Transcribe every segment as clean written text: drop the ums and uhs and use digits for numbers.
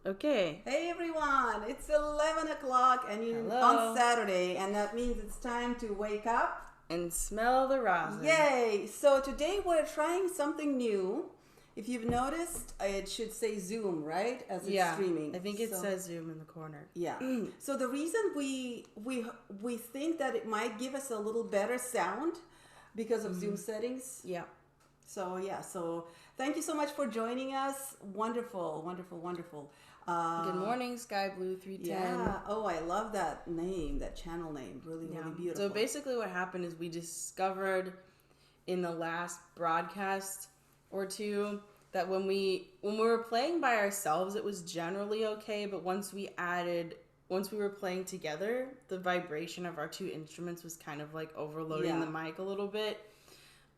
Okay. Hey everyone, it's 11 o'clock and on Hello. Saturday, and that means it's time to wake up. And smell the rosin. Yay! So today we're trying something new. If you've noticed, it should say Zoom, right? As it's Yeah. streaming. I think it So, says Zoom in the corner. yeah. So the reason we think that it might give us a little better sound because of Zoom settings. Yeah. So yeah, so thank you so much for joining us. Wonderful, wonderful, wonderful. Good morning, Sky Blue 310. Yeah. Oh, I love that name, that channel name. Really, Yeah. really beautiful. So basically what happened is we discovered in the last broadcast or two that when we were playing by ourselves it was generally okay, but once we were playing together, the vibration of our two instruments was kind of like overloading the mic a little bit.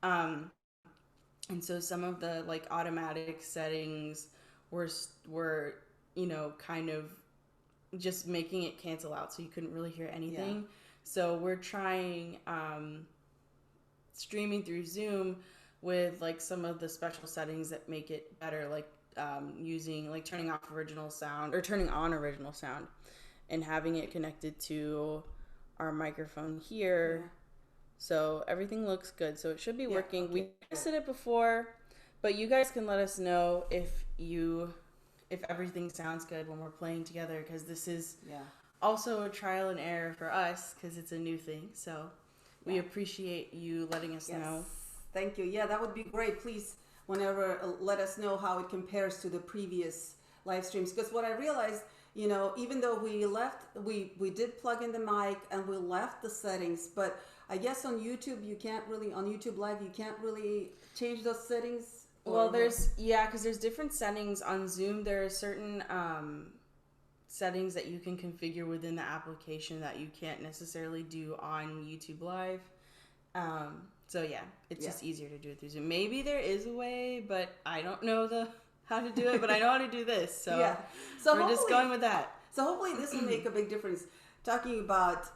And so some of the like automatic settings were kind of just making it cancel out, so you couldn't really hear anything. Yeah. So we're trying streaming through Zoom with like some of the special settings that make it better, like using like turning off original sound or turning on original sound and having it connected to our microphone here. Yeah. So everything looks good. So it should be working. Okay. We tested it before, but you guys can let us know if everything sounds good when we're playing together, because this is also a trial and error for us because it's a new thing. So we appreciate you letting us know. Thank you. Yeah, that would be great. Please, whenever, let us know how it compares to the previous live streams. Because what I realized, even though we did plug in the mic and we left the settings, but I guess on YouTube on YouTube Live, you can't really change those settings. Well, because there's different settings on Zoom. There are certain settings that you can configure within the application that you can't necessarily do on YouTube Live. So yeah, it's just easier to do it through Zoom. Maybe there is a way, but I don't know how to do it, but I know how to do this. So, so we're just going with that. So hopefully this will make a big difference. Talking about,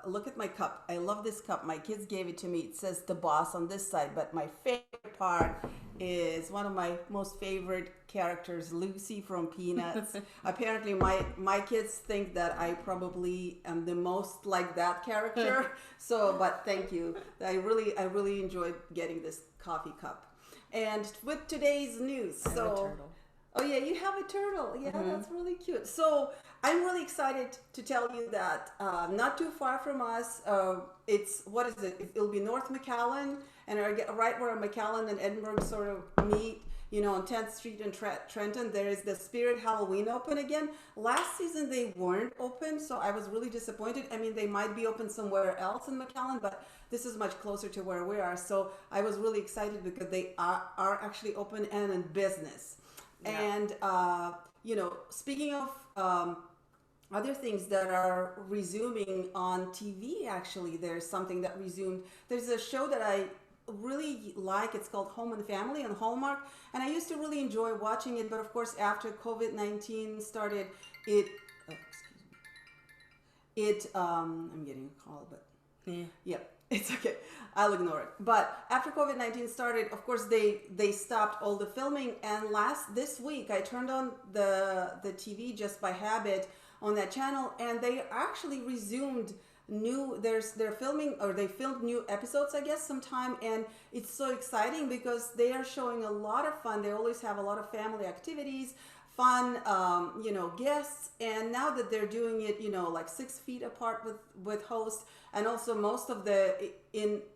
look at my cup. I love this cup. My kids gave it to me. It says the boss on this side, but my favorite part is one of my most favorite characters, Lucy from Peanuts. Apparently my kids think that I probably am the most like that character. So, but thank you. I really enjoyed getting this coffee cup. And with today's news, oh yeah, you have a turtle. Yeah, that's really cute. So I'm really excited to tell you that not too far from us, what is it? It'll be North McAllen, and right where McAllen and Edinburgh sort of meet, on 10th Street in Trenton, there is the Spirit Halloween open again. Last season they weren't open, so I was really disappointed. I mean, they might be open somewhere else in McAllen, but this is much closer to where we are. So I was really excited because they are actually open and in business. Yeah. And, speaking of other things that are resuming on TV, actually, there's something that resumed. There's a show that I really like. It's called Home and Family on Hallmark. And I used to really enjoy watching it. But, of course, after COVID-19 started, I'm getting a call, but yeah, it's okay. I'll ignore it. But after COVID-19 started, of course, they stopped all the filming. And this week, I turned on the TV just by habit on that channel, and they actually resumed they're filming, or they filmed new episodes, I guess, sometime. And it's so exciting because they are showing a lot of fun. They always have a lot of family activities, fun, guests. And now that they're doing it, like 6 feet apart with hosts, and also most of the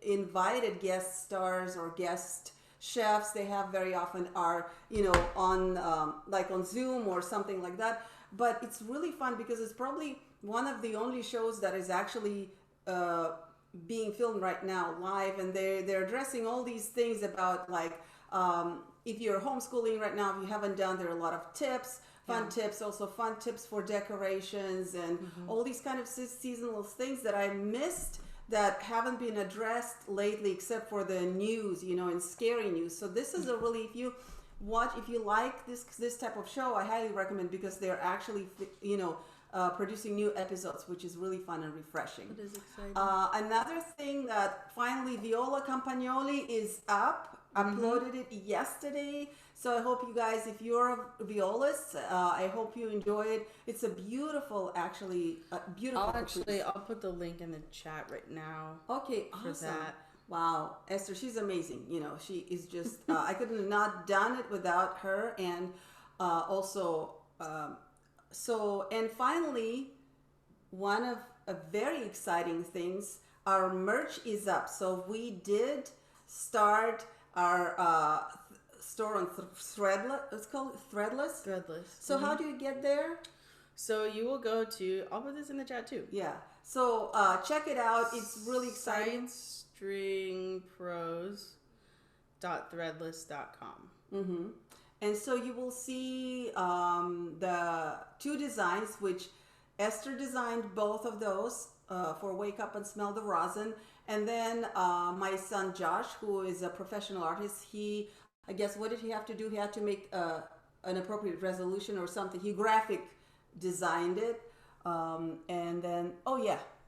invited guest stars or guest chefs they have very often are, on like on Zoom or something like that. But it's really fun because it's probably one of the only shows that is actually being filmed right now live, and they're addressing all these things about, like, if you're homeschooling right now, if you haven't done, there are a lot of tips, fun tips, also fun tips for decorations and all these kind of seasonal things that I missed that haven't been addressed lately, except for the news, and scary news. So this is a really, if you like this type of show, I highly recommend, because they're actually, producing new episodes, which is really fun and refreshing. It is exciting. Another thing that finally Viola Campagnoli is up Uploaded it yesterday. So I hope you guys, if you're a violist, I hope you enjoy it. It's a beautiful, beautiful. I'll put the link in the chat right now. Okay, for awesome. that. Wow, Esther, she's amazing. You know, she is just. I could have not done it without her, and also. And finally, one of very exciting things. Our merch is up. So we did start our store on Threadless. It's called Threadless. So how do you get there? So you will go to, I'll put this in the chat too. Yeah. So check it out. It's really exciting. Sidestringpros.threadless.com. Mm-hmm. And so you will see the two designs, which Esther designed both of those for Wake Up and Smell the Rosin. And then my son Josh, who is a professional artist, I guess, what did he have to do? He had to make an appropriate resolution or something. He graphic designed it. And then,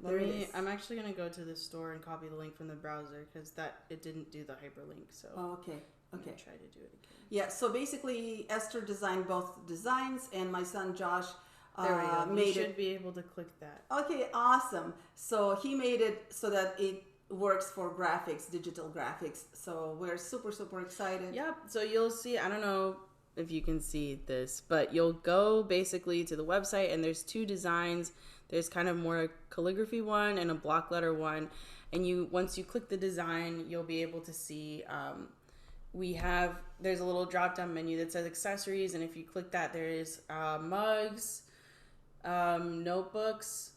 there it is. I'm actually going to go to the store and copy the link from the browser because it didn't do the hyperlink. So okay. I'm going to try to do it again. Yeah, so basically Esther designed both designs and my son Josh there we go. You should be able to click that. Okay, awesome. So he made it so that it works for graphics, digital graphics. So we're super, super excited. Yep. So you'll see, I don't know if you can see this, but you'll go basically to the website and there's two designs. There's kind of more a calligraphy one and a block letter one. And once you click the design, you'll be able to see there's a little drop down menu that says accessories, and if you click that, there is mugs, notebooks,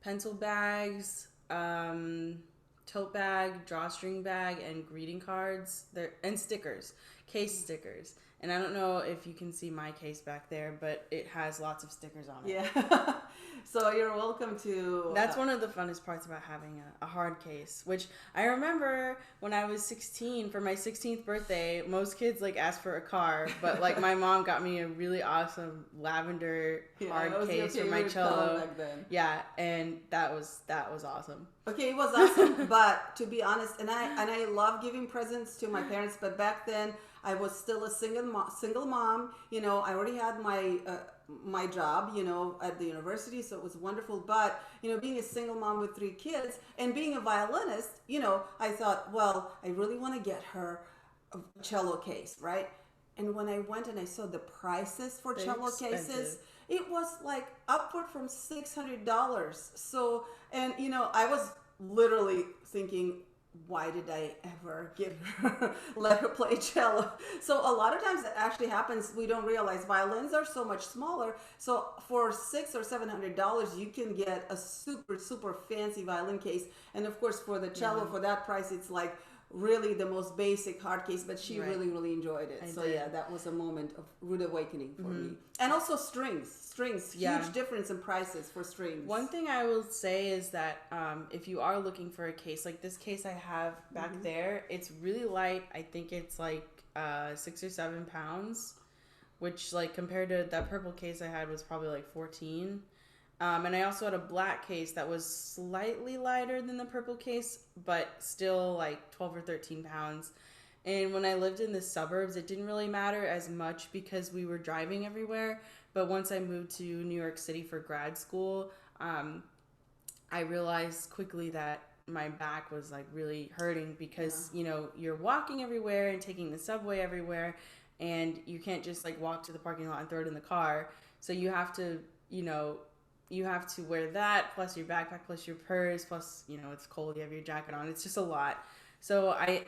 pencil bags, tote bag, drawstring bag, and greeting cards and stickers, case stickers. And I don't know if you can see my case back there, but it has lots of stickers on it. Yeah. So you're welcome to... That's one of the funnest parts about having a hard case, which I remember when I was 16, for my 16th birthday, most kids ask for a car, but my mom got me a really awesome lavender hard case for my cello. Back then. Yeah, and that was awesome. Okay, it was awesome, but to be honest, and I love giving presents to my parents, but back then I was still a single mom. You know, I already had my job, at the university, so it was wonderful. But, being a single mom with 3 kids and being a violinist, I thought, well, I really want to get her a cello case, right? And when I went and I saw the prices for cello cases, it was upward from $600. So, and I was literally thinking, why did I ever let her play cello? So a lot of times that actually happens. We don't realize violins are so much smaller. So for $600 or $700, you can get a super, super fancy violin case. And of course, for the cello, for that price, it's really the most basic hard case, but she really, really enjoyed it. Yeah, that was a moment of rude awakening for me. And also strings, huge difference in prices for strings. One thing I will say is that if you are looking for a case, like this case I have back there, it's really light. I think it's 6 or 7 pounds, which compared to that purple case I had was probably 14. And I also had a black case that was slightly lighter than the purple case, but still 12 or 13 pounds. And when I lived in the suburbs, it didn't really matter as much because we were driving everywhere. But once I moved to New York City for grad school, I realized quickly that my back was really hurting because, you're walking everywhere and taking the subway everywhere, and you can't just walk to the parking lot and throw it in the car. So you have to, you have to wear that, plus your backpack, plus your purse, plus, it's cold, you have your jacket on. It's just a lot. So I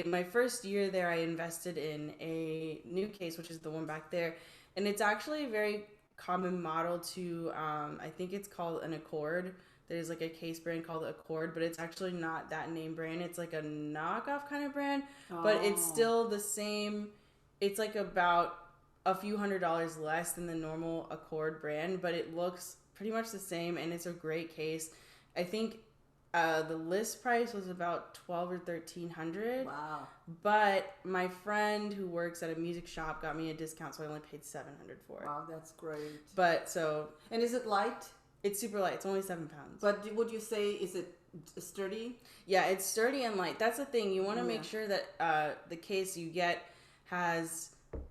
my first year there, I invested in a new case, which is the one back there. And it's actually a very common model to, I think it's called an Accord. There's a case brand called Accord, but it's actually not that name brand. It's a knockoff kind of brand, but it's still the same. It's about a few $100s less than the normal Accord brand, but it looks pretty much the same, and it's a great case. I think the list price was about $1,200 or $1,300. Wow! But my friend who works at a music shop got me a discount, so I only paid $700 for it. Wow, that's great. But so, and is it light? It's super light. It's only 7 pounds. But would you say is it sturdy. Yeah, it's sturdy and light. That's the thing. You want to make sure that the case you get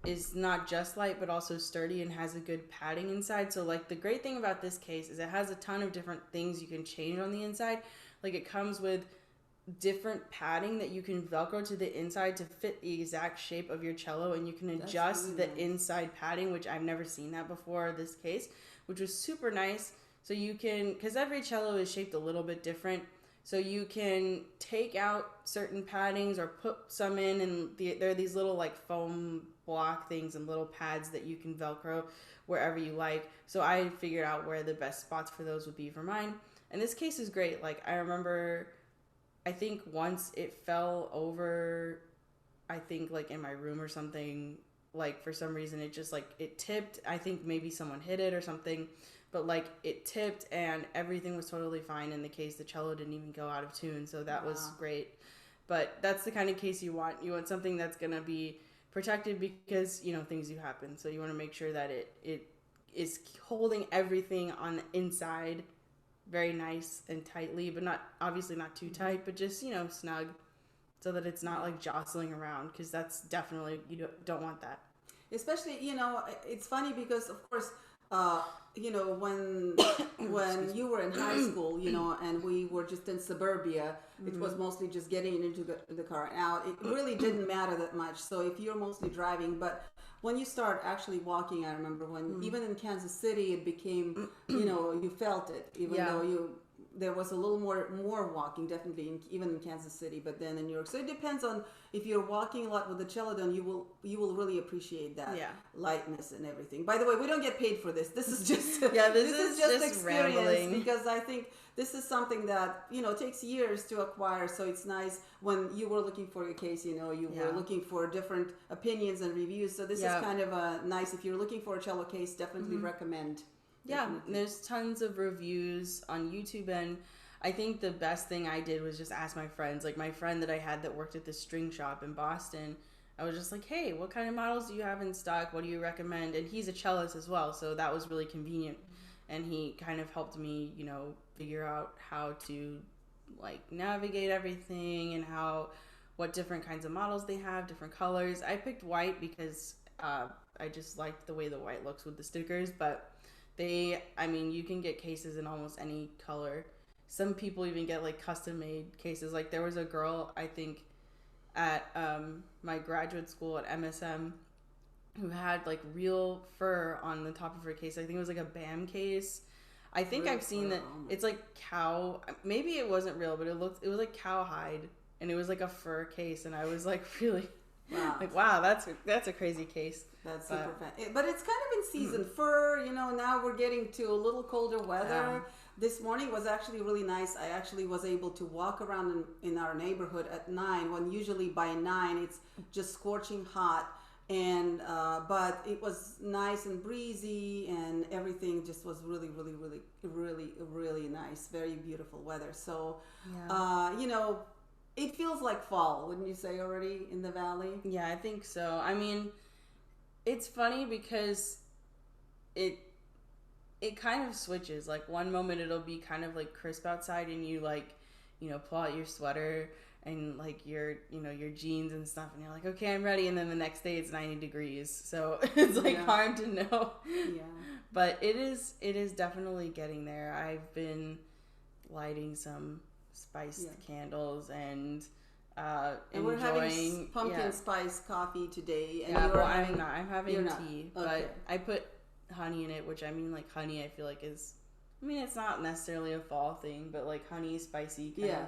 is not just light but also sturdy and has a good padding inside. So like the great thing about this case is it has a ton of different things you can change on the inside. Like it comes with different padding that you can velcro to the inside to fit the exact shape of your cello, and you can adjust really the inside padding, which I've never seen that before this case, which was super nice. So you can, because every cello is shaped a little bit different, so you can take out certain paddings or put some in, and there are these little like foam block things and little pads that you can velcro wherever you like. So I figured out where the best spots for those would be for mine, and this case is great. Like I remember, I think once it fell over, I think like in my room or something, like for some reason it just like it tipped. I think maybe someone hit it or something, but like it tipped and everything was totally fine in the case. The cello didn't even go out of tune, so that was great. But that's the kind of case you want. You want something that's gonna be protected because, you know, things do happen. So you want to make sure that it is holding everything on the inside very nice and tightly, but not obviously not too tight, but just, you know, snug, so that it's not like jostling around, because that's definitely, you don't want that. Especially, you know, it's funny because of course, you know, when you were in high school, you know, and we were just in suburbia, it was mostly just getting into the car and out. It really didn't matter that much. So if you're mostly driving, but when you start actually walking, I remember when even in Kansas City, it became, you know, you felt it, even though there was a little more walking, definitely, even in Kansas City, but then in New York. So it depends on if you're walking a lot with the cello, then you will really appreciate that lightness and everything. By the way, we don't get paid for this. This is just this is just experience rambling. Because I think this is something that, you know, takes years to acquire. So it's nice when you were looking for your case, you know, you were looking for different opinions and reviews. So this is kind of a nice, if you're looking for a cello case, definitely recommend. Yeah, there's tons of reviews on YouTube, and I think the best thing I did was just ask my friends. Like my friend that I had that worked at the string shop in Boston, I was just like, hey, what kind of models do you have in stock? What do you recommend? And he's a cellist as well, so that was really convenient. And he kind of helped me, you know, figure out how to like navigate everything and what different kinds of models they have, different colors. I picked white because I just liked the way the white looks with the stickers, but I mean, you can get cases in almost any color. Some people even get like custom made cases. Like there was a girl, I think, at my graduate school at MSM who had like real fur on the top of her case. I think it was like a BAM case. I think I've seen that it's like cow. Maybe it wasn't real, but it was like cowhide, and it was like a fur case. And I was like, really, wow, that's a crazy case. That's super fun. But it's kind of in season. Fur, you know, now we're getting to a little colder weather. This morning was actually really nice. I actually was able to walk around in our neighborhood at 9, when usually by 9 it's just scorching hot. And but it was nice and breezy, and everything just was really, really, really, really, really nice. Very beautiful weather. So, you know, it feels like fall, wouldn't you say, already in the valley? Yeah, I think so. I mean, it's funny because it kind of switches. Like one moment it'll be kind of like crisp outside, and you like, you know, pull out your sweater and like your, you know, your jeans and stuff, and you're like, okay, I'm ready. And then the next day it's 90 degrees. So it's like hard to know. Yeah. But it is definitely getting there. I've been lighting some spiced candles and we're having pumpkin spice coffee today. And I'm having tea, but I put honey in it, which I mean, like honey, I feel like is, I mean, it's not necessarily a fall thing, but like honey, spicy kind of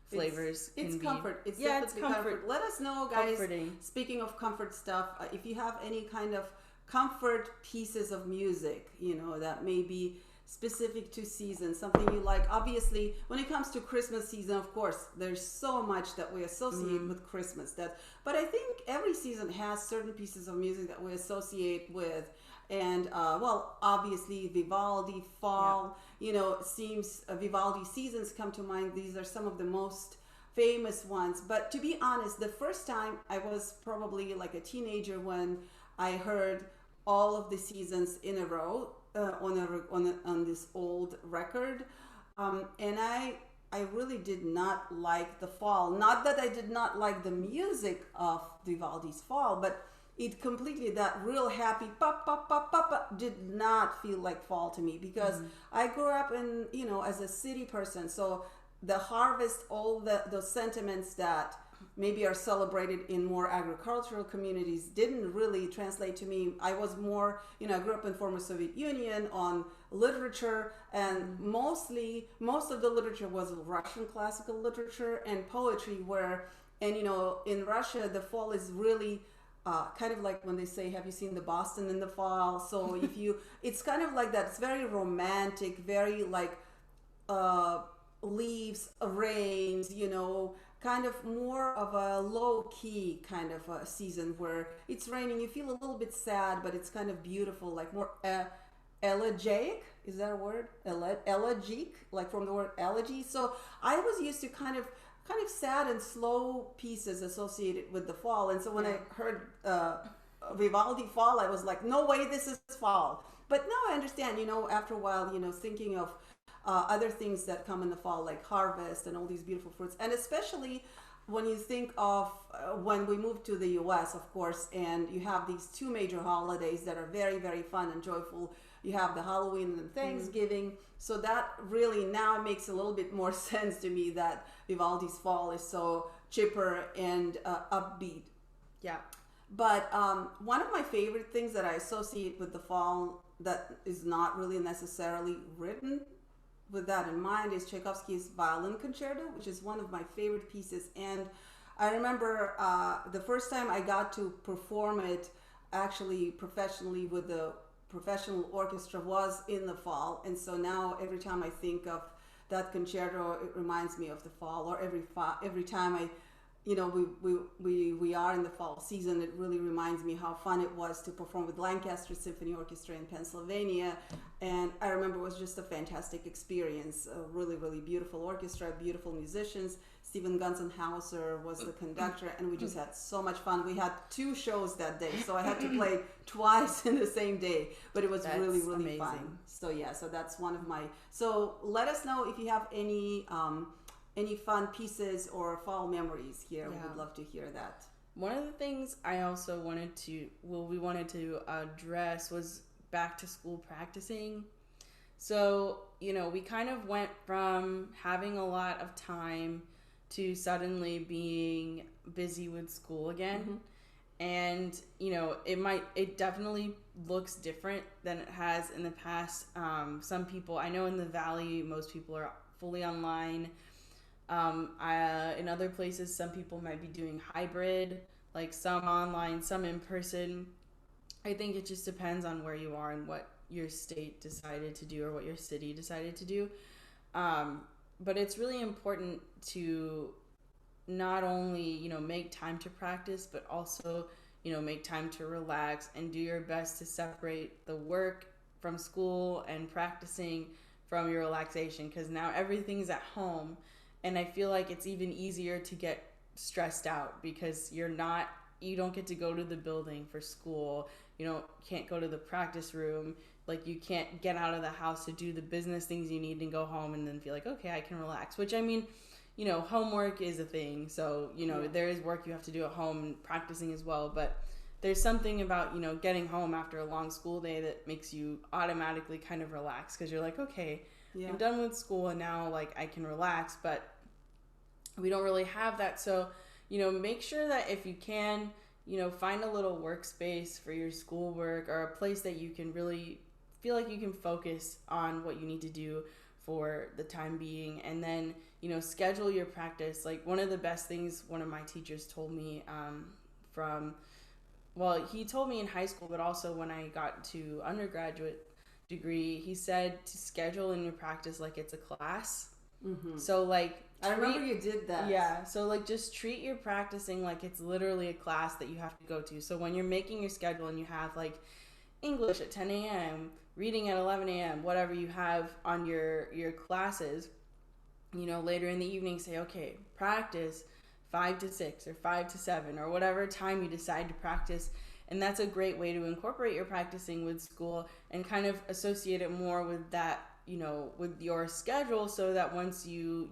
flavors. It's comfort. It's comfort. Let us know, guys. Comforting. Speaking of comfort stuff, if you have any kind of comfort pieces of music, you know, that may be specific to season, something you like. Obviously, when it comes to Christmas season, of course, there's so much that we associate with Christmas. But I think every season has certain pieces of music that we associate with. And well, obviously Vivaldi Fall, you know, seems Vivaldi seasons come to mind. These are some of the most famous ones. But to be honest, the first time I was probably like a teenager when I heard all of the seasons in a row on this old record, and I I really did not like the fall. Not that I did not like the music of Vivaldi's Fall, but it completely, that real happy pop pop pop pop pop did not feel like fall to me, because I grew up in, as a city person, so the harvest, all those sentiments that maybe are celebrated in more agricultural communities didn't really translate to me. I was more, I grew up in former Soviet Union on literature, and most of the literature was Russian classical literature and poetry, in Russia the fall is really kind of like when they say, have you seen the Boston in the fall? So it's kind of like that. It's very romantic, very like leaves, rains, kind of more of a low key kind of a season where it's raining. You feel a little bit sad, but it's kind of beautiful, like more elegiac. Is that a word? Elegic, like from the word elegy. So I was used to kind of sad and slow pieces associated with the fall. And so when I heard Vivaldi Fall, I was like, no way, this is fall. But now I understand, after a while, thinking of other things that come in the fall, like harvest and all these beautiful fruits. And especially when you think of when we moved to the US, of course, and you have these two major holidays that are very, very fun and joyful. You have the Halloween and Thanksgiving. So that really now makes a little bit more sense to me that Vivaldi's Fall is so chipper and upbeat. Yeah. But one of my favorite things that I associate with the fall that is not really necessarily written with that in mind is Tchaikovsky's Violin Concerto, which is one of my favorite pieces. And I remember the first time I got to perform it actually professionally with the professional orchestra was in the fall. And so now every time I think of that concerto, it reminds me of the fall. Or every time we are in the fall season, it really reminds me how fun it was to perform with Lancaster Symphony Orchestra in Pennsylvania. And I remember it was just a fantastic experience. A really, really beautiful orchestra, beautiful musicians. Stephen Gunzenhauser was the conductor, and we just had so much fun. We had 2 shows that day, so I had to play twice in the same day, but it was really, really amazing. Fun. So yeah, so that's one of my. So let us know if you have any fun pieces or fall memories here. Yeah. We would love to hear that. One of the things I also wanted to address was back to school practicing. So, we kind of went from having a lot of time to suddenly being busy with school again. And, it definitely looks different than it has in the past. Some people, I know in the Valley, most people are fully online. In other places, some people might be doing hybrid, like some online, some in person. I think it just depends on where you are and what your state decided to do or what your city decided to do. But it's really important to not only, make time to practice, but also, make time to relax and do your best to separate the work from school and practicing from your relaxation, because now everything's at home. And I feel like it's even easier to get stressed out because you don't get to go to the building for school. Can't go to the practice room. Like, you can't get out of the house to do the business things you need and go home and then feel like, okay, I can relax. Which, I mean, homework is a thing. So, there is work you have to do at home and practicing as well. But there's something about, getting home after a long school day that makes you automatically kind of relax because you're like, okay, yeah, I'm done with school and now, like, I can relax. But we don't really have that. So, make sure that if you can, find a little workspace for your schoolwork or a place that you can really feel like you can focus on what you need to do for the time being. And then, schedule your practice. Like, one of the best things one of my teachers told me he told me in high school, but also when I got to undergraduate degree, he said to schedule in your practice like it's a class. So, like, I remember you did that. Yeah. So, like, just treat your practicing like it's literally a class that you have to go to. So when you're making your schedule and you have, like, English at 10 a.m., reading at 11 a.m., whatever you have on your classes, later in the evening, say, okay, practice 5 to 6 or 5 to 7 or whatever time you decide to practice. And that's a great way to incorporate your practicing with school and kind of associate it more with that with your schedule, so that once you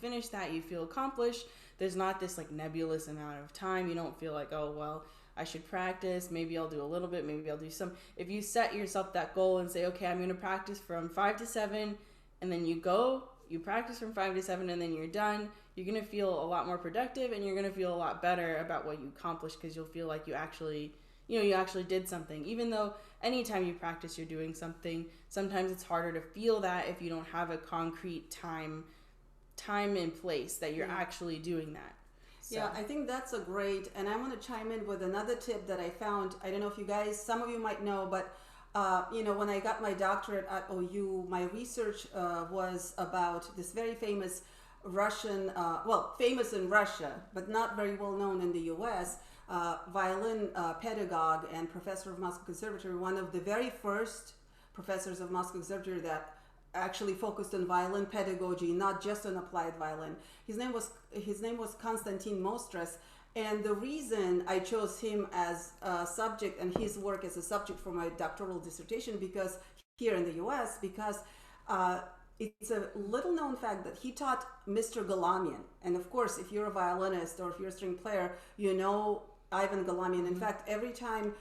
finish that, you feel accomplished. There's not this like nebulous amount of time. You don't feel like, oh, well, I should practice. Maybe I'll do a little bit. Maybe I'll do some. If you set yourself that goal and say, okay, I'm going to practice from 5 to 7, and then you practice from 5 to 7, and then you're done, you're going to feel a lot more productive, and you're going to feel a lot better about what you accomplished, because you'll feel like you actually did something. Even though anytime you practice, you're doing something. Sometimes it's harder to feel that if you don't have a concrete time in place that you're actually doing that. So. Yeah, I think that's a great, and I want to chime in with another tip that I found. I don't know if you guys, some of you might know, but when I got my doctorate at OU, my research was about this very famous Russian, famous in Russia, but not very well known in the US, violin pedagogue and professor of Moscow Conservatory, one of the very first professors of Moscow Conservatory that actually focused on violin pedagogy, not just on applied violin. His name was Constantine Mostras, and the reason I chose him as a subject and his work as a subject for my doctoral dissertation, because here in the U.S., because it's a little known fact that he taught Mr. Galamian, and of course, if you're a violinist or if you're a string player, you know Ivan Galamian. In fact, every time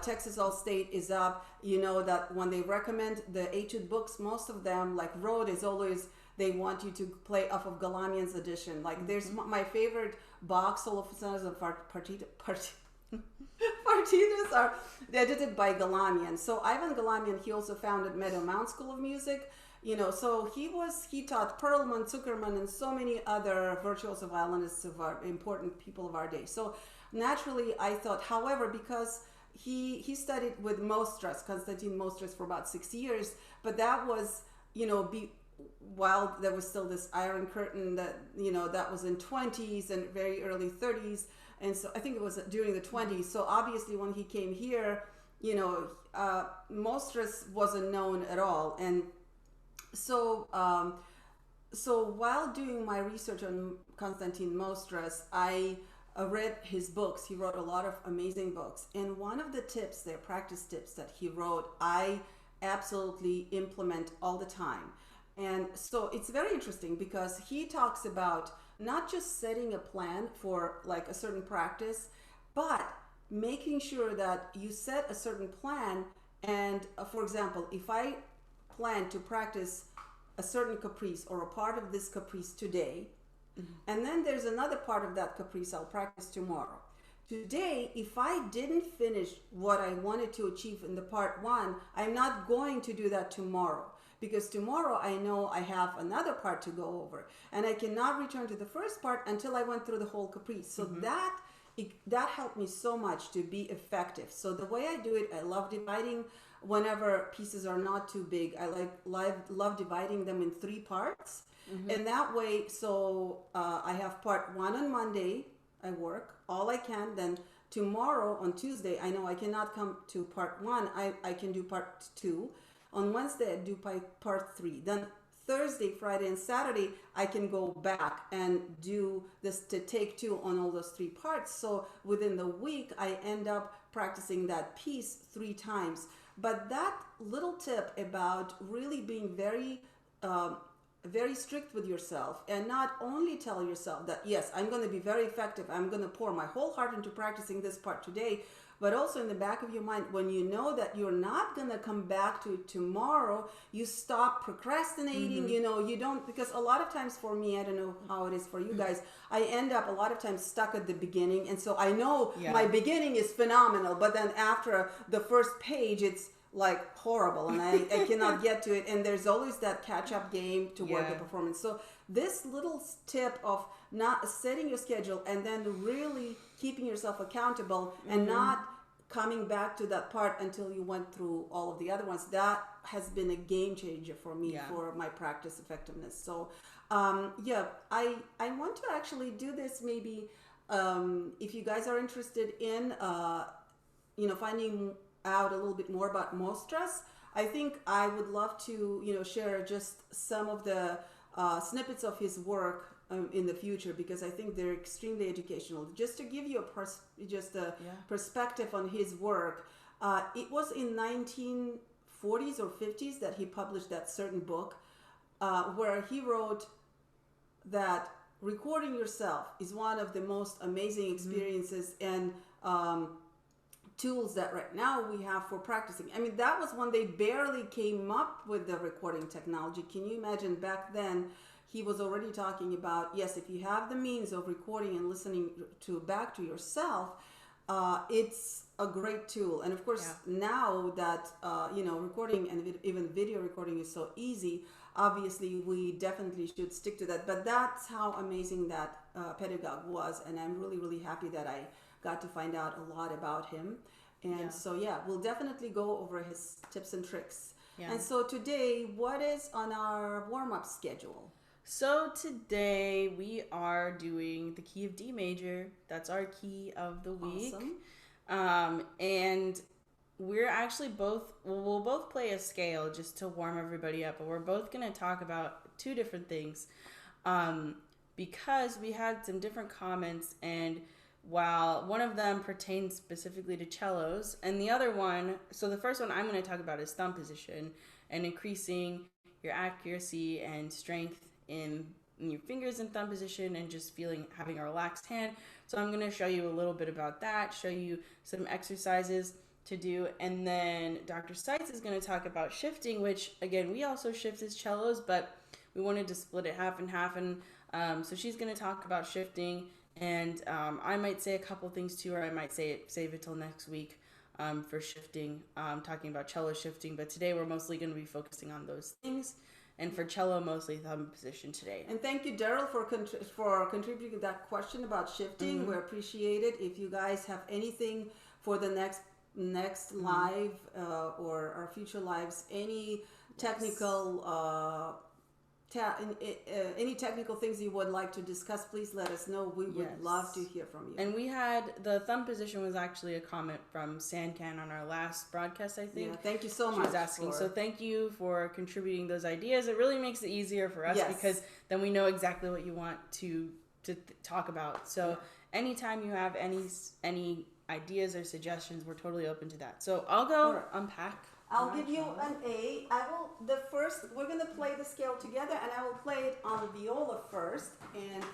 Texas All State is up, you know that when they recommend the etude books, most of them, like Rode, is always, they want you to play off of Galamian's edition. Like there's my favorite Bach solo sonatas of partitas are edited by Galamian. So Ivan Galamian, he also founded Meadow Mound School of Music. So he taught Perlman, Zuckerman, and so many other virtuoso violinists of our important people of our day. So naturally, I thought, however, because he studied with Mostras, Constantine Mostras, for about 6 years, but that was, while there was still this Iron Curtain that, that was in 20s and very early 30s. And so I think it was during the 20s. So obviously when he came here, Mostras wasn't known at all. And so while doing my research on Constantine Mostras, I read his books. He wrote a lot of amazing books. And one of the tips, their practice tips that he wrote, I absolutely implement all the time. And so it's very interesting because he talks about not just setting a plan for like a certain practice, but making sure that you set a certain plan. And for example, if I plan to practice a certain caprice or a part of this caprice today, and then there's another part of that caprice I'll practice tomorrow. Today, if I didn't finish what I wanted to achieve in the part one, I'm not going to do that tomorrow, because tomorrow I know I have another part to go over, and I cannot return to the first part until I went through the whole caprice. So that helped me so much to be effective. So the way I do it, I love dividing whenever pieces are not too big. I love dividing them in 3 parts. And that way, so I have part 1 on Monday, I work all I can. Then tomorrow on Tuesday, I know I cannot come to part 1. I can do part 2. On Wednesday, I do part 3. Then Thursday, Friday, and Saturday, I can go back and do this to take 2 on all those 3 parts. So within the week, I end up practicing that piece 3 times. But that little tip about really being very strict with yourself, and not only tell yourself that, yes, I'm going to be very effective, I'm going to pour my whole heart into practicing this part today, but also in the back of your mind, when you know that you're not going to come back to it tomorrow, you stop procrastinating. You don't, because a lot of times for me, I don't know how it is for you guys, I end up a lot of times stuck at the beginning, and so I know my beginning is phenomenal, but then after the first page, it's like horrible, and I cannot get to it, and there's always that catch-up game toward the performance. So this little tip of not setting your schedule and then really keeping yourself accountable and not coming back to that part until you went through all of the other ones, that has been a game changer for me for my practice effectiveness. So I want to actually do this maybe if you guys are interested in finding out a little bit more about Mostras. I think I would love to share just some of the snippets of his work in the future, because I think they're extremely educational. Just to give you a perspective on his work, it was in 40s or 50s that he published that certain book where he wrote that recording yourself is one of the most amazing experiences and tools that right now we have for practicing. I mean, that was when they barely came up with the recording technology. Can you imagine back then? He was already talking about, yes, if you have the means of recording and listening back to yourself, it's a great tool. And of course, now that recording and even video recording is so easy, obviously we definitely should stick to that. But that's how amazing that pedagogue was, and I'm really, really happy that I got to find out a lot about him. And so we'll definitely go over his tips and tricks. And so today, what is on our warm-up schedule? So today we are doing the key of D major. That's our key of the week. Awesome. And we're actually we'll both play a scale just to warm everybody up, but we're both going to talk about two different things because we had some different comments, and while one of them pertains specifically to cellos, and the other one, so the first one I'm going to talk about is thumb position and increasing your accuracy and strength in your fingers in thumb position and just having a relaxed hand. So I'm going to show you a little bit about that, show you some exercises to do, and then Dr. Seitz is going to talk about shifting, which again, we also shift as cellos, but we wanted to split it half and half, and so she's going to talk about shifting, and I might say a couple things too, or I might save it till next week for shifting, talking about cello shifting, but today we're mostly going to be focusing on those things. And for cello, mostly thumb position today. And thank you, Daryl, for contributing that question about shifting. We appreciate it. If you guys have anything for the next live or our future lives, any technical any technical things you would like to discuss, please let us know. We would love to hear from you. And we had the thumb position was actually a comment from Sancan on our last broadcast, I think. Yeah, thank you so much. She was asking. So thank you for contributing those ideas. It really makes it easier for us because then we know exactly what you want to talk about. So anytime you have any ideas or suggestions, we're totally open to that. So I'll go unpack. I'll give you an A. We're going to play the scale together, and I will play it on the viola first, and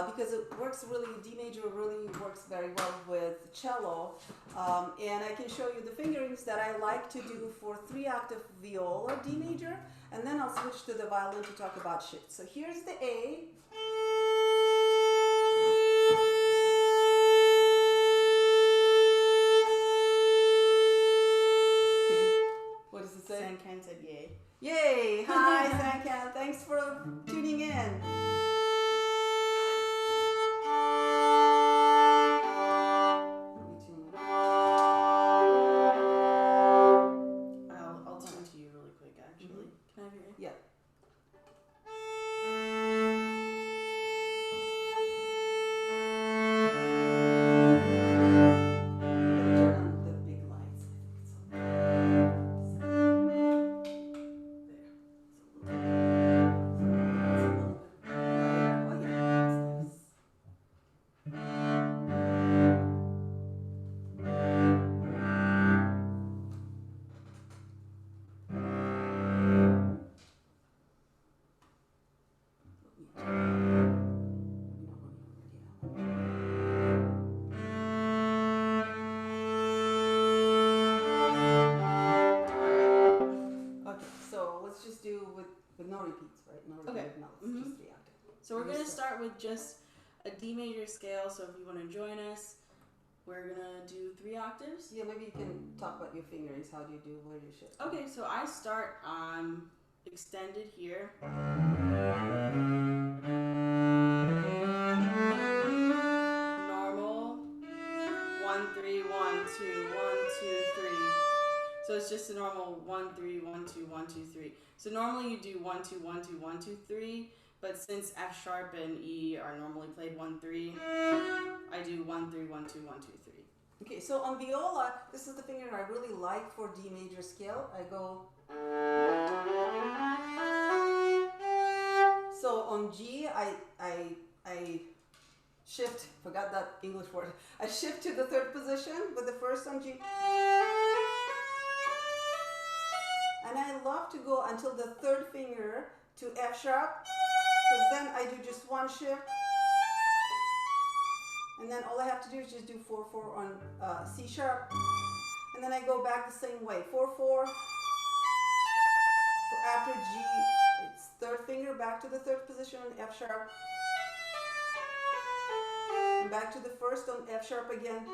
because it works really, D major really works very well with cello, and I can show you the fingerings that I like to do for 3-octave viola D major, and then I'll switch to the violin to talk about shift. So here's the A. Sancan said yay. Yay! Hi, Sancan. Thanks for tuning in. I'll tune to you really quick, actually. Can I have your ear? Yeah. With no repeats, right? No repeated notes, just 3-octave. So we're going to start with just a D major scale, so if you want to join us, we're going to do 3 octaves. Yeah, maybe you can talk about your fingerings. How do you do, where do you shift? Okay, so I start extended here. Normal, 1, 3, 1, 2, 1, 2, 3. So it's just a normal 1, 3, 1, 2, 1, 2, 3. So normally you do 1, 2, 1, 2, 1, 2, 3. But since F sharp and E are normally played 1, 3, I do 1, 3, 1, 2, 1, 2, 3. Okay, so on viola, this is the finger I really like for D major scale. I go. So on G, I shift. Forgot that English word. I shift to the 3rd position with the 1st on G. And I love to go until the third finger to F sharp, because then I do just one shift. And then all I have to do is just do 4/4 on C sharp. And then I go back the same way. 4/4. For after G, it's third finger back to the third position on F sharp. And back to the first on F sharp again.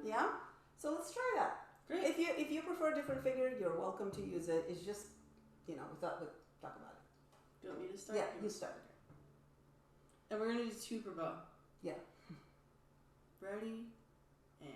Yeah? So let's try that. Great. If you prefer a different finger, you're welcome to use it. It's just, we thought we'd talk about it. Do you want me to start? Yeah, you start. And we're going to do 2 per bow. Yeah. Ready, and...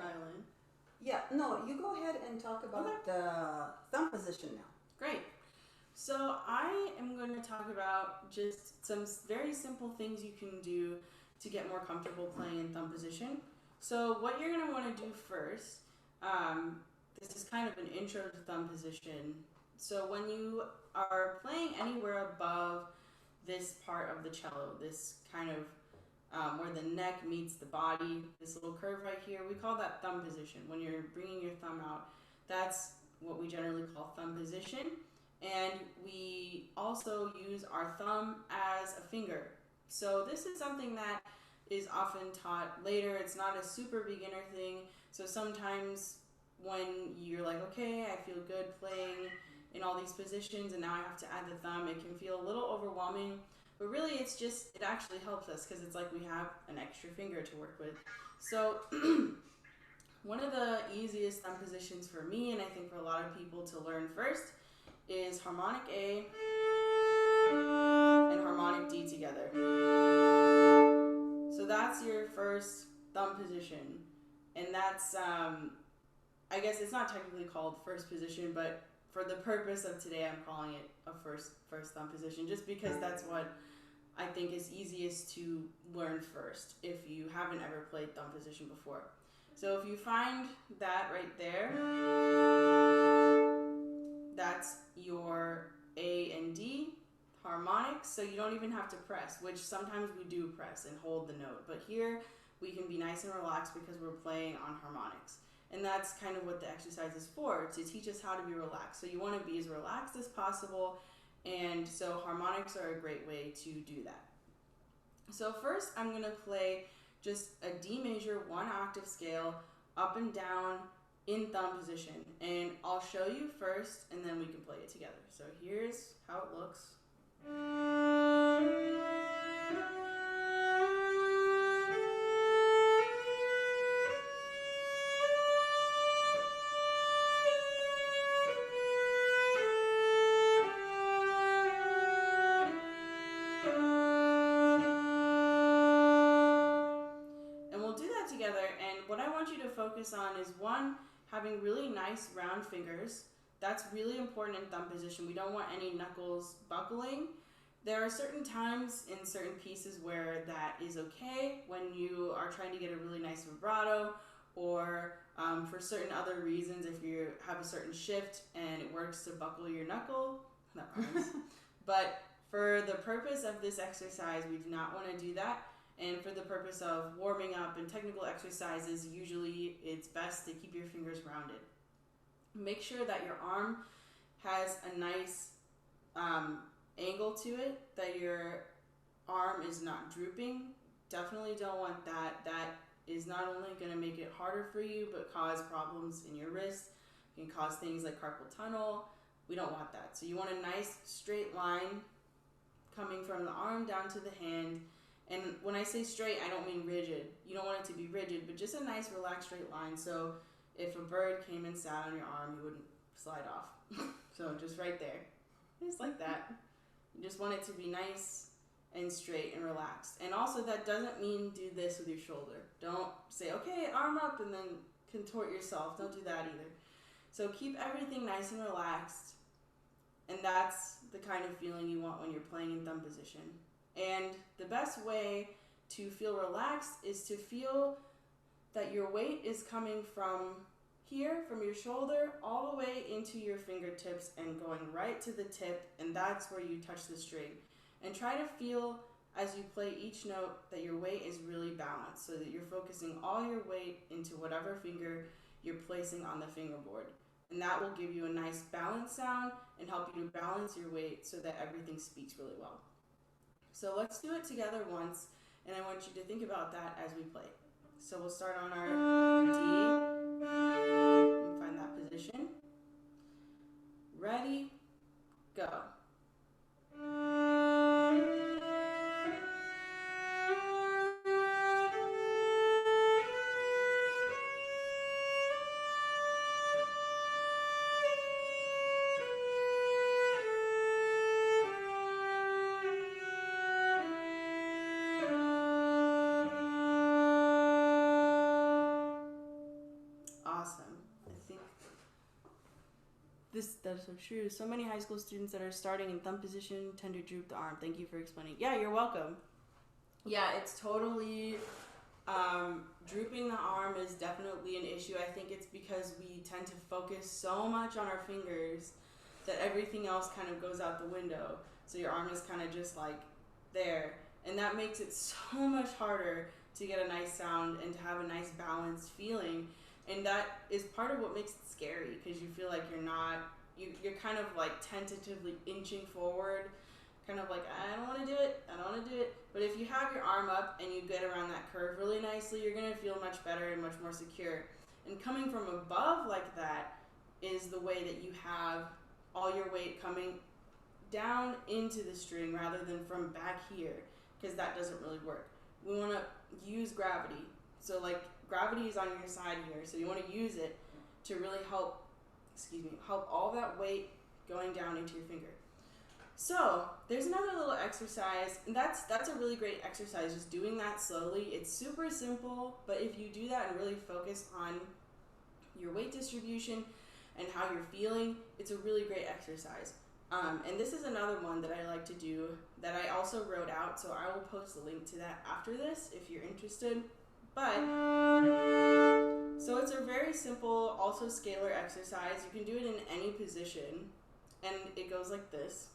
Violin. Yeah, no, you go ahead and talk about the thumb position now. Great. So I am going to talk about just some very simple things you can do to get more comfortable playing in thumb position. So what you're going to want to do first, this is kind of an intro to thumb position. So when you are playing anywhere above this part of the cello, this kind of where the neck meets the body, this little curve right here, we call that thumb position. When you're bringing your thumb out, that's what we generally call thumb position. And we also use our thumb as a finger. So this is something that is often taught later. It's not a super beginner thing. So sometimes when you're like, okay, I feel good playing in all these positions and now I have to add the thumb, it can feel a little overwhelming. But really it's just, it actually helps us because it's like we have an extra finger to work with. So one of the easiest thumb positions for me, and I think for a lot of people to learn first, is harmonic A and harmonic D together. So that's your first thumb position. And that's, I guess it's not technically called first position, but for the purpose of today, I'm calling it a first thumb position, just because that's what I think is easiest to learn first if you haven't ever played thumb position before. So if you find that right there, that's your A and D harmonics, so you don't even have to press, which sometimes we do press and hold the note, but here we can be nice and relaxed because we're playing on harmonics. And that's kind of what the exercise is for, to teach us how to be relaxed. So you want to be as relaxed as possible, and so harmonics are a great way to do that. So first I'm going to play just a D major 1 octave scale up and down in thumb position, and I'll show you first and then we can play it together. So here's how it looks. And what I want you to focus on is, 1, having really nice round fingers. That's really important in thumb position. We don't want any knuckles buckling. There are certain times in certain pieces where that is okay, when you are trying to get a really nice vibrato, or for certain other reasons, if you have a certain shift and it works to buckle your knuckle, that rhymes. But for the purpose of this exercise, we do not want to do that. And for the purpose of warming up and technical exercises, usually it's best to keep your fingers rounded. Make sure that your arm has a nice angle to it, that your arm is not drooping. Definitely don't want that. That is not only going to make it harder for you, but cause problems in your wrist. It can cause things like carpal tunnel, We don't want that. So you want a nice straight line coming from the arm down to the hand. And when I say straight, I don't mean rigid. You don't want it to be rigid, but just a nice relaxed straight line. So if a bird came and sat on your arm, you wouldn't slide off. So just right there. Just like that. You just want it to be nice and straight and relaxed. And also that doesn't mean do this with your shoulder. Don't say, okay, arm up, and then contort yourself. Don't do that either. So keep everything nice and relaxed. And that's the kind of feeling you want when you're playing in thumb position. And the best way to feel relaxed is to feel that your weight is coming from here, from your shoulder, all the way into your fingertips and going right to the tip, and that's where you touch the string. And try to feel as you play each note that your weight is really balanced, so that you're focusing all your weight into whatever finger you're placing on the fingerboard. And that will give you a nice balanced sound and help you to balance your weight so that everything speaks really well. So let's do it together once, and I want you to think about that as we play. So we'll start on our D, and find that position. Ready, go. That's so true. So many high school students that are starting in thumb position tend to droop the arm. Thank you for explaining. Yeah, you're welcome. Yeah, it's totally, drooping the arm is definitely an issue. I think it's because we tend to focus so much on our fingers that everything else kind of goes out the window. So your arm is kind of just like there. And that makes it so much harder to get a nice sound and to have a nice balanced feeling. And that is part of what makes it scary, because you feel like you're kind of like tentatively inching forward, kind of like, I don't want to do it. But if you have your arm up and you get around that curve really nicely, you're going to feel much better and much more secure. And coming from above like that is the way that you have all your weight coming down into the string rather than from back here, because that doesn't really work. We want to use gravity. So like gravity is on your side here, so you want to use it to really help all that weight going down into your finger. So there's another little exercise, and that's a really great exercise, just doing that slowly. It's super simple, but if you do that and really focus on your weight distribution and how you're feeling, it's a really great exercise. And this is another one that I like to do that I also wrote out, so I will post a link to that after this if you're interested. But, so it's a very simple, also scalar exercise. You can do it in any position, and it goes like this.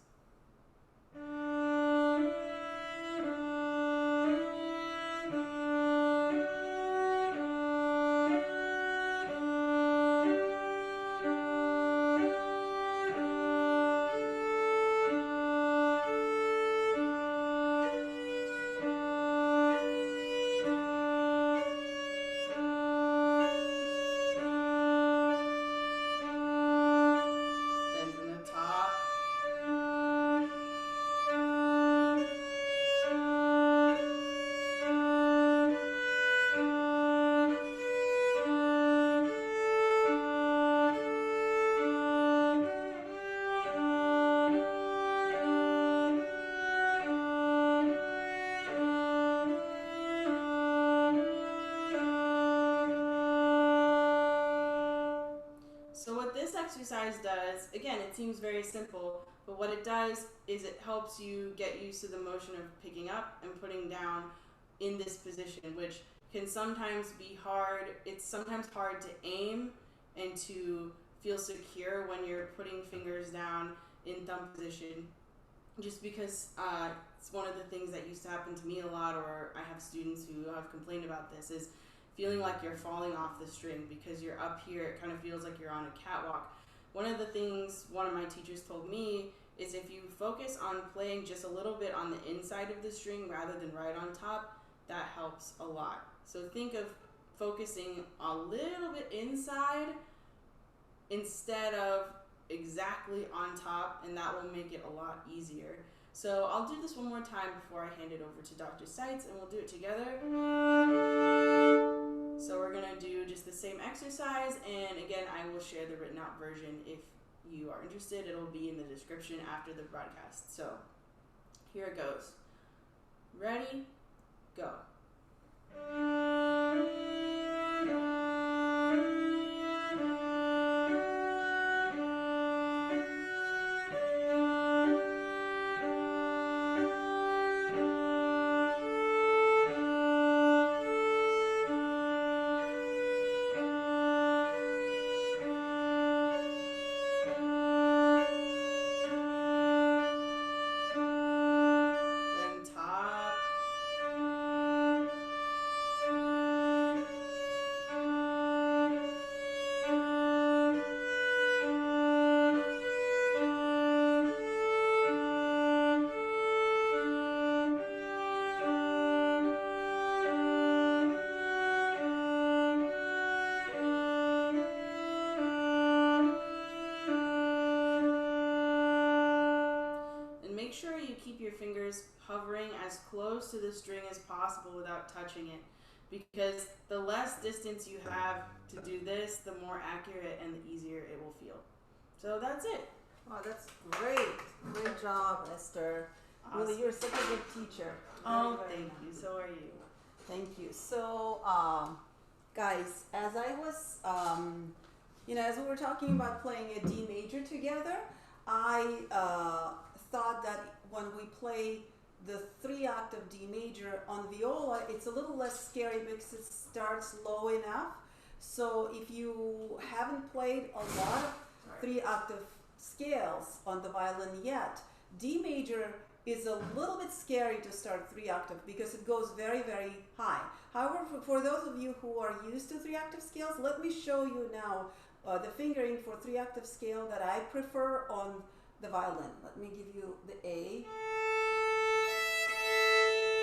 Exercise does, again, it seems very simple, but what it does is it helps you get used to the motion of picking up and putting down in this position, which can sometimes be hard. It's sometimes hard to aim and to feel secure when you're putting fingers down in thumb position, just because it's one of the things that used to happen to me a lot, or I have students who have complained about this, is feeling like you're falling off the string because you're up here. It kind of feels like you're on a catwalk. One of the things one of my teachers told me is if you focus on playing just a little bit on the inside of the string rather than right on top, that helps a lot. So think of focusing a little bit inside instead of exactly on top, and that will make it a lot easier. So I'll do this one more time before I hand it over to Dr. Seitz, and we'll do it together. So we're gonna do just the same exercise, and again, I will share the written out version if you are interested. It'll be in the description after the broadcast. So here it goes. Ready? Go. Make sure you keep your fingers hovering as close to the string as possible without touching it, because the less distance you have to do this, the more accurate and the easier it will feel. So that's it. Wow, that's great. Great job, Esther. Awesome. Really, you're such a good teacher. Oh, thank you. So are you. Thank you. So, guys, as I was, as we were talking about playing a D major together, I thought that when we play the 3-octave D major on viola, it's a little less scary because it starts low enough. So if you haven't played a lot of 3-octave scales on the violin yet, D major is a little bit scary to start 3-octave because it goes very, very high. However, for those of you who are used to 3-octave scales, let me show you now the fingering for 3-octave scale that I prefer on the violin. Let me give you the A.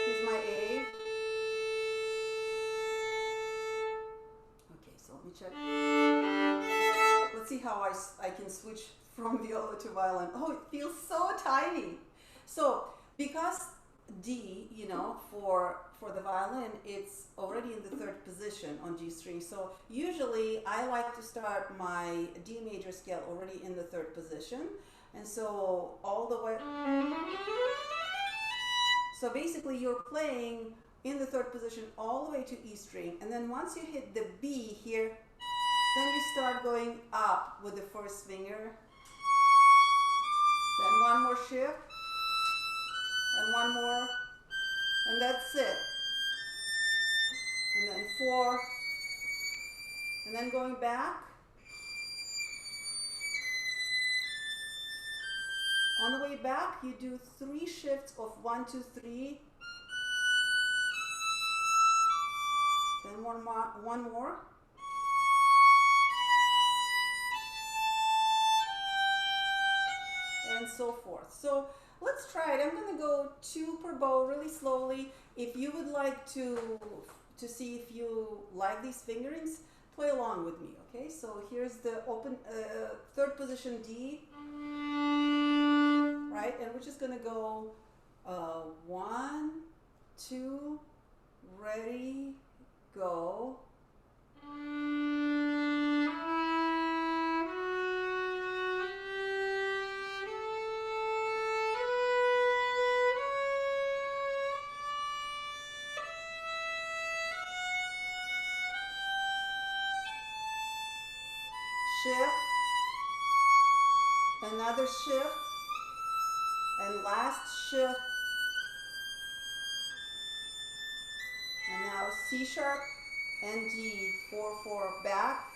Here's my A. Okay, so let me check. Let's see how I can switch from viola to violin. Oh, it feels so tiny. So because D, for the violin, it's already in the 3rd position on G string. So usually I like to start my D major scale already in the 3rd position. And so all the way, so basically you're playing in the 3rd position all the way to E string. And then once you hit the B here, then you start going up with the 1st finger. Then one more shift, and one more, and that's it. And then 4, and then going back. On the way back, you do 3 shifts of 1, 2, 3. Then one more. And so forth. So let's try it. I'm going to go 2 per bow really slowly. If you would like to see if you like these fingerings, play along with me, okay? So here's the open 3rd position D. Right, and we're just gonna go 1, 2, ready, go. Shift, another shift. And last shift, and now C sharp and G, 4, 4 back,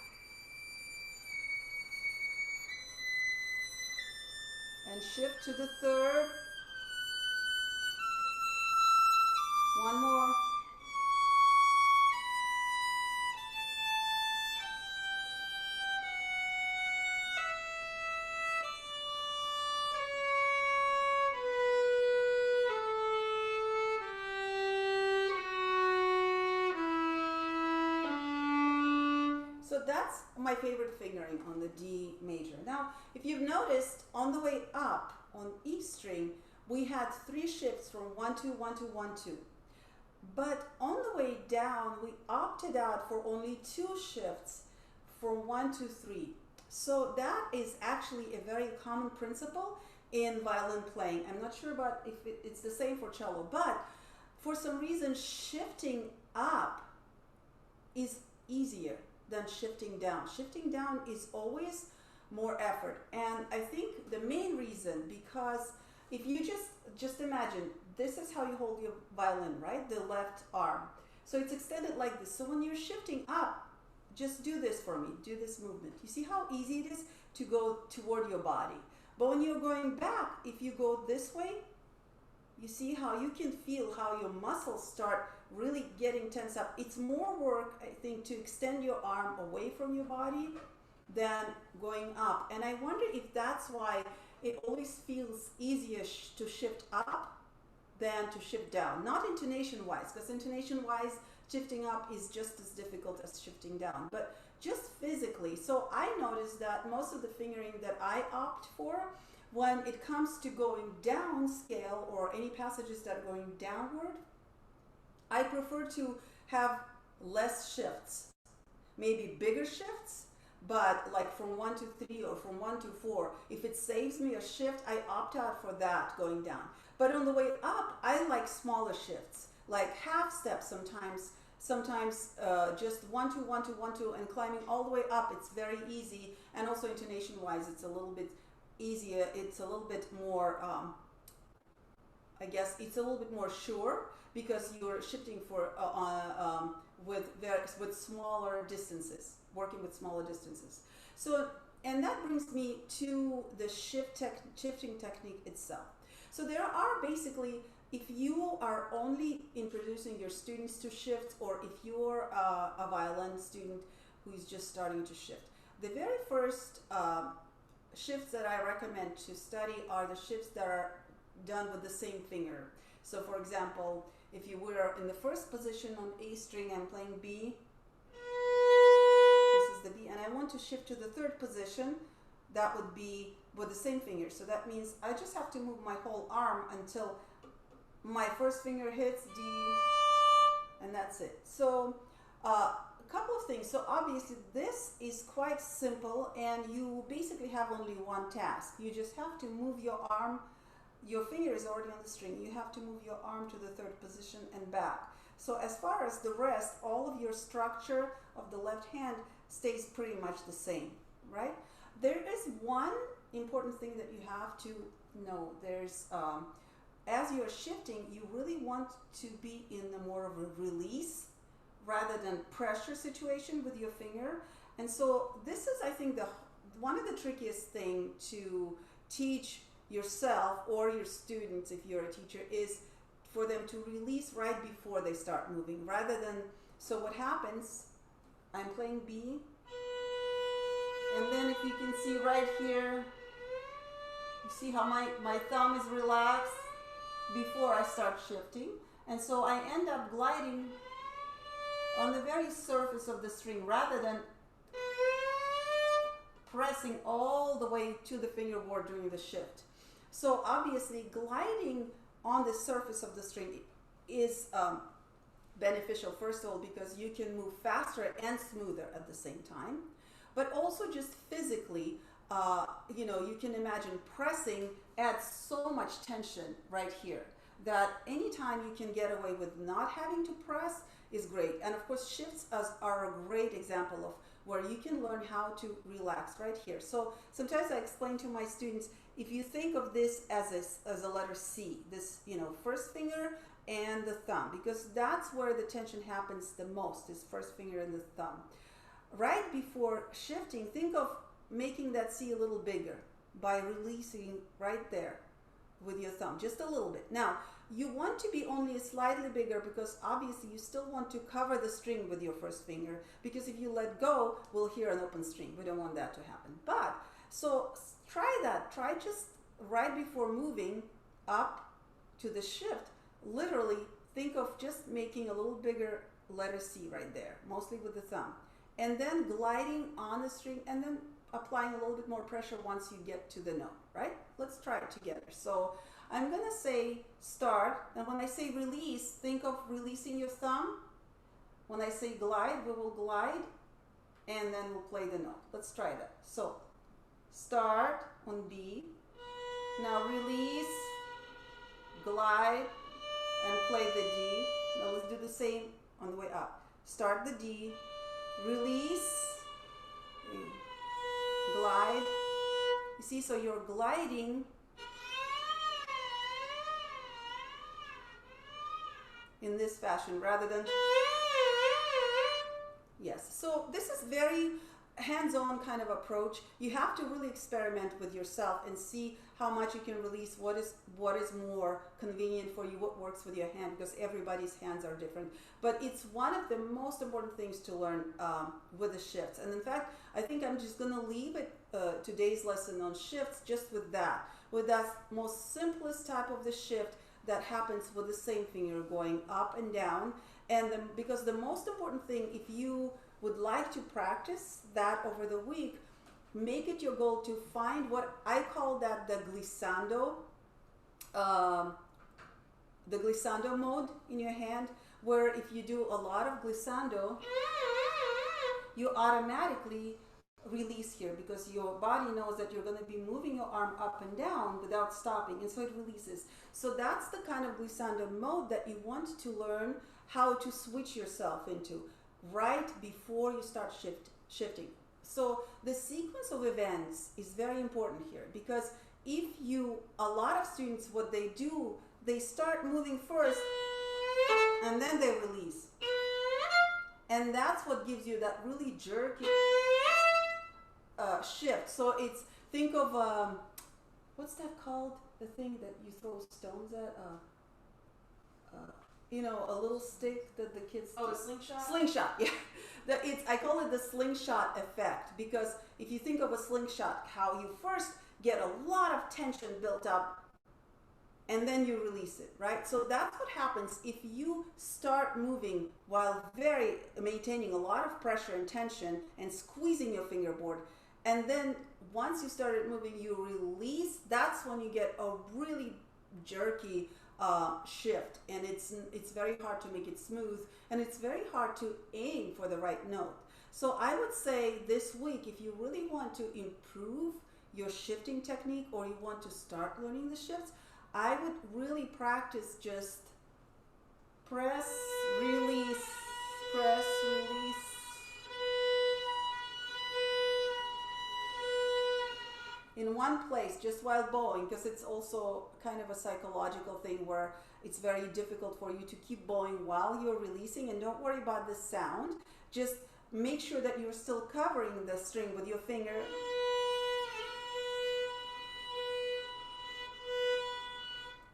and shift to the 3rd, one more, So that's my favorite fingering on the D major. Now, if you've noticed, on the way up on E string, we had 3 shifts from 1-2, 1-2, 1-2. But on the way down, we opted out for only 2 shifts from 1-2-3. So that is actually a very common principle in violin playing. I'm not sure about if it's the same for cello, but for some reason, shifting up is easier than shifting down. Shifting down is always more effort. And I think the main reason, because if you just imagine, this is how you hold your violin, right? The left arm. So it's extended like this. So when you're shifting up, just do this for me. Do this movement. You see how easy it is to go toward your body. But when you're going back, if you go this way, you see how you can feel how your muscles start really getting tense up. It's more work, I think, to extend your arm away from your body than going up. And I wonder if that's why it always feels easier to shift up than to shift down. Not intonation-wise, because intonation-wise, shifting up is just as difficult as shifting down, but just physically. So I noticed that most of the fingering that I opt for, when it comes to going down scale or any passages that are going downward, I prefer to have less shifts, maybe bigger shifts, but like from 1-3 or from 1-4. If it saves me a shift, I opt out for that going down. But on the way up, I like smaller shifts, like half steps sometimes just 1-2, 1-2, 1-2, and climbing all the way up. It's very easy, and also intonation-wise, it's a little bit easier. It's a little bit more, I guess, it's a little bit more sure because you're shifting for with smaller distances, working with smaller distances. So, and that brings me to the shifting technique itself. So there are basically, if you are only introducing your students to shift, or if you're a violin student who is just starting to shift, the very first shifts that I recommend to study are the shifts that are done with the same finger. So for example, if you were in the first position on A string, I'm playing B, this is the B, and I want to shift to the third position, that would be with the same finger. So that means I just have to move my whole arm until my first finger hits D, and that's it. So a couple of things. So obviously this is quite simple, and you basically have only one task. You just have to move your arm. Your finger is already on the string. You have to move your arm to the third position and back. So as far as the rest, all of your structure of the left hand stays pretty much the same, right? There is one important thing that you have to know. There's as you're shifting, you really want to be in a more of a release rather than pressure situation with your finger. And so this is, I think, one of the trickiest thing to teach yourself or your students, if you're a teacher, is for them to release right before they start moving, rather than, so what happens, I'm playing B, and then if you can see right here, you see how my thumb is relaxed before I start shifting, and so I end up gliding on the very surface of the string rather than pressing all the way to the fingerboard during the shift. So obviously gliding on the surface of the string is beneficial, first of all, because you can move faster and smoother at the same time, but also just physically, you know, you can imagine pressing adds so much tension right here that anytime you can get away with not having to press is great. And of course, shifts are a great example of where you can learn how to relax right here. So sometimes I explain to my students, if you think of this as a letter C, this, you know, first finger and the thumb, because that's where the tension happens the most, is first finger and the thumb. Right before shifting, think of making that C a little bigger by releasing right there with your thumb, just a little bit. Now, you want to be only slightly bigger because obviously you still want to cover the string with your first finger, because if you let go, we'll hear an open string. We don't want that to happen. But, so try that. Try just right before moving up to the shift, literally think of just making a little bigger letter C right there, mostly with the thumb. and then gliding on the string, and then applying a little bit more pressure once you get to the note, right? Let's try it together. So I'm gonna say start, and when I say release, think of releasing your thumb. When I say glide, we will glide, and then we'll play the note. Let's try that. So start on B, now release, glide, and play the D. Now let's do the same on the way up. Start the D, release, glide. You see, so you're gliding in this fashion rather than, yes. So this is very hands-on kind of approach. You have to really experiment with yourself and see how much you can release, what is more convenient for you, what works with your hand, because everybody's hands are different. But it's one of the most important things to learn with the shifts. And in fact, I think I'm just going to leave it today's lesson on shifts just with that most simplest type of the shift that happens with the same finger going up and down. And because the most important thing, if you would like to practice that over the week, make it your goal to find what I call that the glissando mode in your hand, where if you do a lot of glissando, you automatically release here because your body knows that you're going to be moving your arm up and down without stopping, and so it releases. So that's the kind of glissando mode that you want to learn how to switch yourself into right before you start shifting. So the sequence of events is very important here, because a lot of students, what they do, they start moving first and then they release. And that's what gives you that really jerky shift. So it's, think of, what's that called? The thing that you throw stones at? A little stick that the kids... Oh, a slingshot? Slingshot, yeah. I call it the slingshot effect, because if you think of a slingshot, how you first get a lot of tension built up and then you release it, right? So that's what happens if you start moving while maintaining a lot of pressure and tension and squeezing your fingerboard. And then once you started moving, you release. That's when you get a really jerky shift, and it's very hard to make it smooth, and it's very hard to aim for the right note. So I would say this week, if you really want to improve your shifting technique, or you want to start learning the shifts, I would really practice just press, release, press, release. In one place, just while bowing, because it's also kind of a psychological thing where it's very difficult for you to keep bowing while you're releasing. And don't worry about the sound. Just make sure that you're still covering the string with your finger.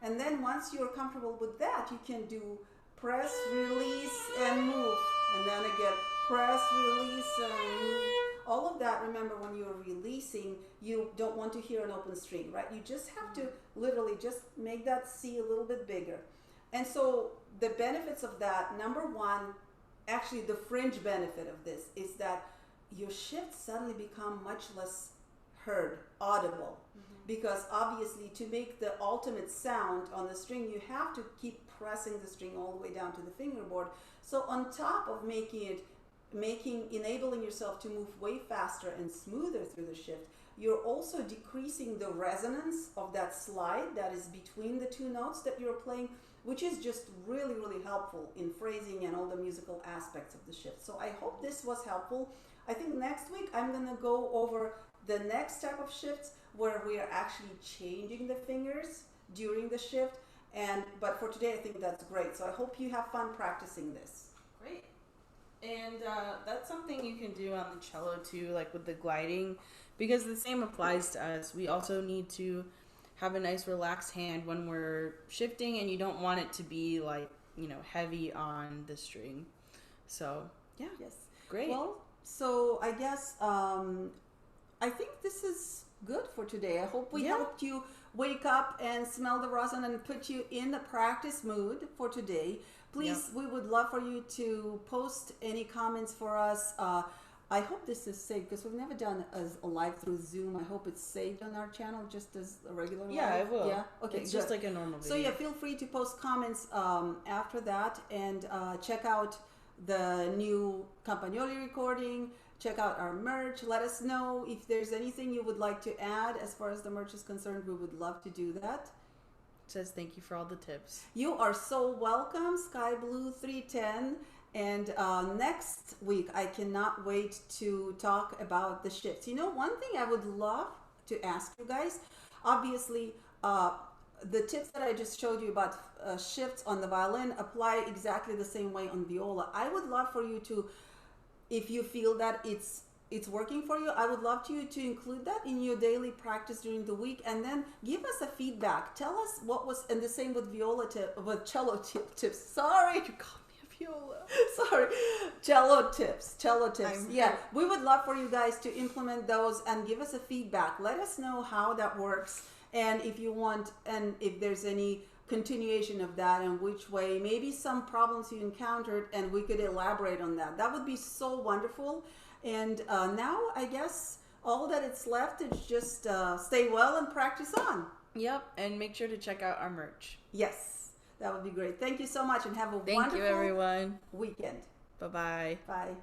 And then once you're comfortable with that, you can do press, release, and move. And then again, press, release, and move. All of that, remember, when you're releasing, you don't want to hear an open string, right? You just have to literally just make that C a little bit bigger. And so the benefits of that, number one, actually the fringe benefit of this is that your shifts suddenly become much less heard, audible. Because obviously to make the ultimate sound on the string, you have to keep pressing the string all the way down to the fingerboard. So on top of enabling yourself to move way faster and smoother through the shift, you're also decreasing the resonance of that slide that is between the two notes that you're playing, which is just really, really helpful in phrasing and all the musical aspects of the shift. So I hope this was helpful. I think next week I'm going to go over the next type of shifts where we are actually changing the fingers during the shift. But for today, I think that's great. So I hope you have fun practicing this. Great. And that's something you can do on the cello too, like with the gliding, because the same applies to us. We also need to have a nice relaxed hand when we're shifting, and you don't want it to be like, heavy on the string. So yeah. Yes. Great. Well, so I guess I think this is good for today. I hope we helped you wake up and smell the rosin and put you in the practice mood for today. Please, we would love for you to post any comments for us. I hope this is saved because we've never done a live through Zoom. I hope it's saved on our channel just as a regular live. Yeah, it will. Yeah, okay, it's good. just like a normal video. So yeah, feel free to post comments after that, and check out the new Campagnoli recording. Check out our merch. Let us know if there's anything you would like to add as far as the merch is concerned. We would love to do that. It says thank you for all the tips. You are so welcome, Sky Blue 310. And next week, I cannot wait to talk about the shifts. You know, one thing I would love to ask you guys, obviously, the tips that I just showed you about shifts on the violin apply exactly the same way on viola. I would love for you to, if you feel that it's working for you, I would love you to include that in your daily practice during the week, and then give us a feedback. Tell us what was, and the same with with cello tips. Sorry. Viola. Sorry, cello tips. Yeah, we would love for you guys to implement those and give us a feedback. Let us know how that works, and if you want, and if there's any continuation of that, and which way, maybe some problems you encountered, and we could elaborate on that. That would be so wonderful. And now I guess all that it's left is just stay well and practice on. Yep, and make sure to check out our merch. Yes. That would be great. Thank you so much, and have a wonderful everyone. weekend. Bye-bye. Bye.